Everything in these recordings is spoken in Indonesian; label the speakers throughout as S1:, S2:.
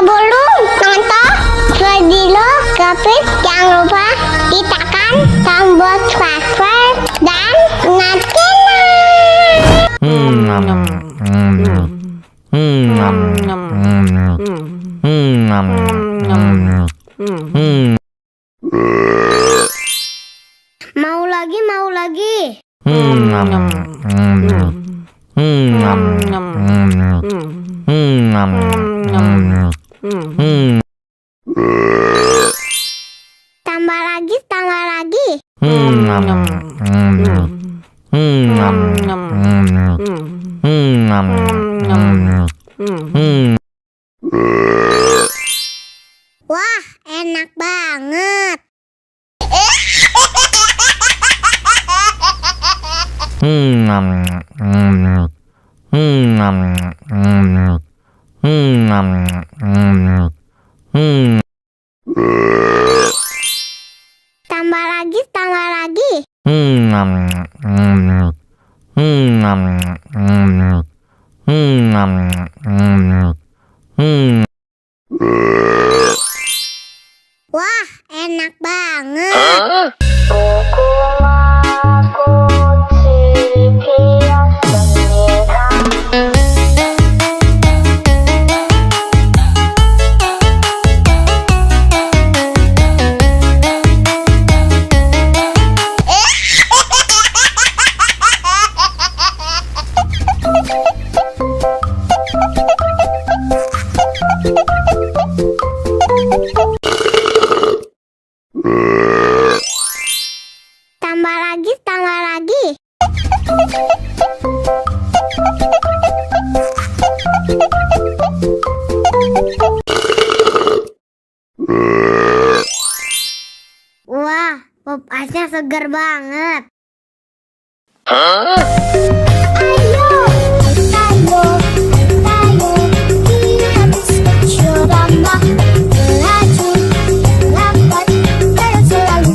S1: Sebelum nonton video Gapit, jangan lupa tekan tombol subscribe dan nyalakan. Mau lagi. Tambah lagi. Wah, enak banget. Tambah lagi. Wah, enak banget. Tambah lagi. Wah, pop ice-nya segar banget. Ayo, kita bisa coba melaju, lambat, dan selalu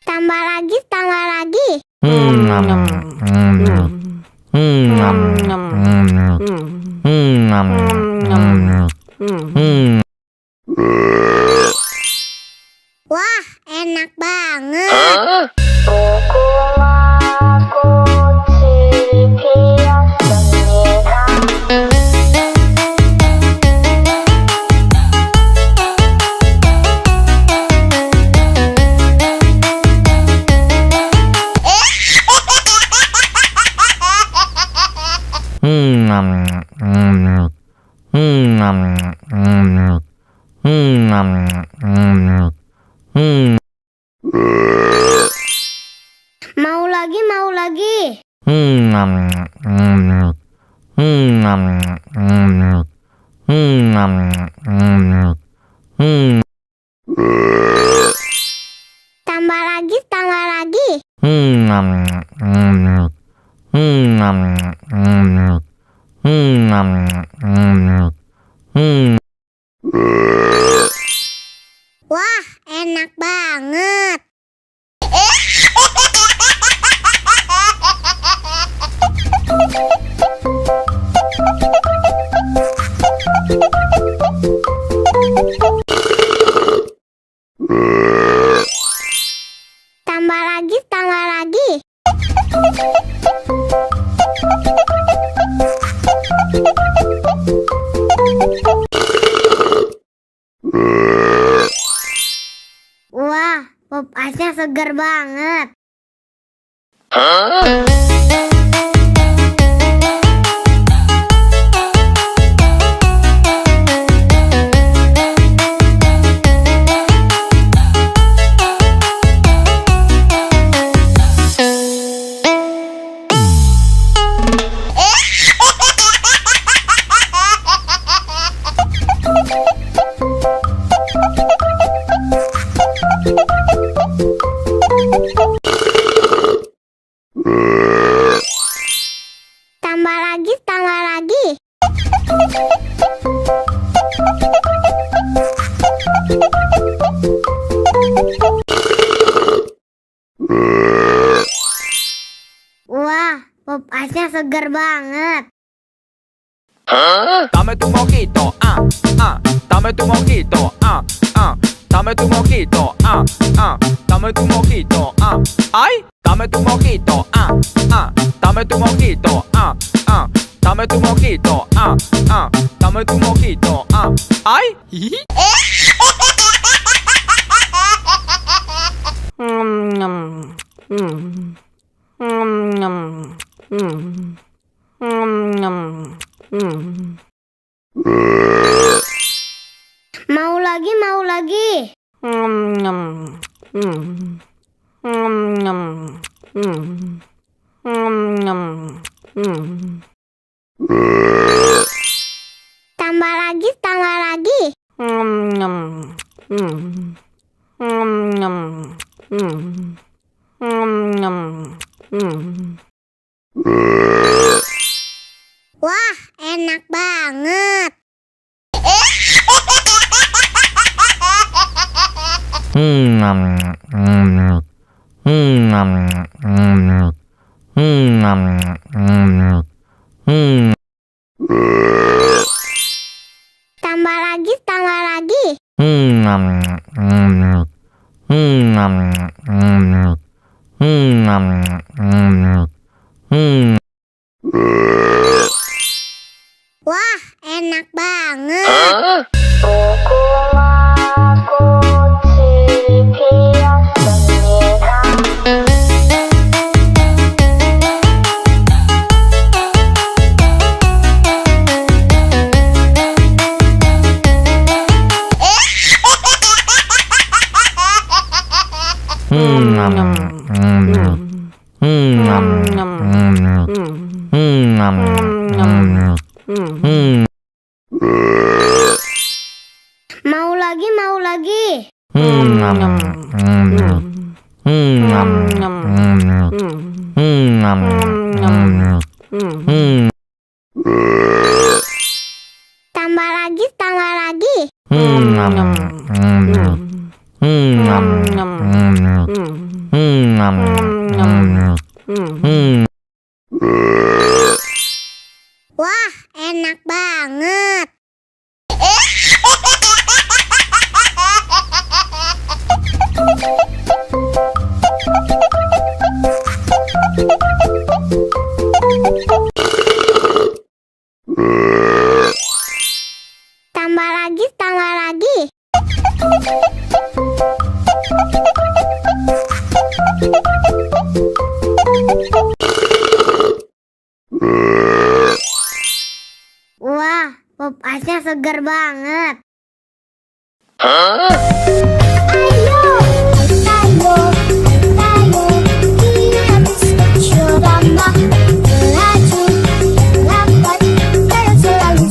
S1: Tambah lagi. Wah, enak banget. Mau lagi. Tambah lagi. Wah, enak banget. Tambah lagi. Wah, pop ice-nya segar banget. asnya segar banget.
S2: Dame tu mojito, dame tu mojito, dame tu mojito, dame tu mojito, ay, dame tu mojito, dame tu mojito, dame tu mojito, dame tu mojito, ay.
S1: Mau lagi, mau lagi. Tambah lagi, tambah lagi. Wah, enak banget. Tambah lagi, tambah lagi. Wah, enak banget. Mau lagi, mau lagi. Tambah lagi, tambah lagi. Wah, enak banget. Tambah lagi, tambah lagi. Wah, pop asnya segar banget. Ayo, ayo, ayo, kita bisa coba melaju, lambat, dan selalu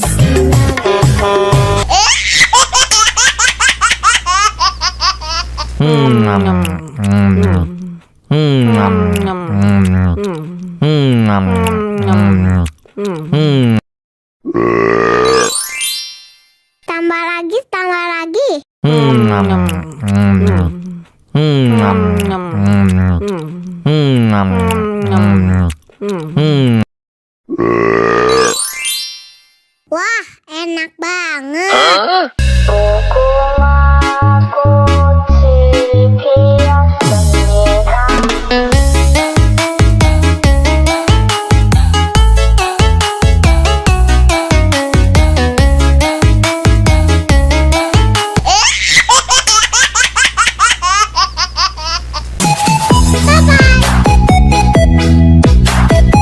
S1: Tambah lagi, tambah lagi. Wah, enak banget.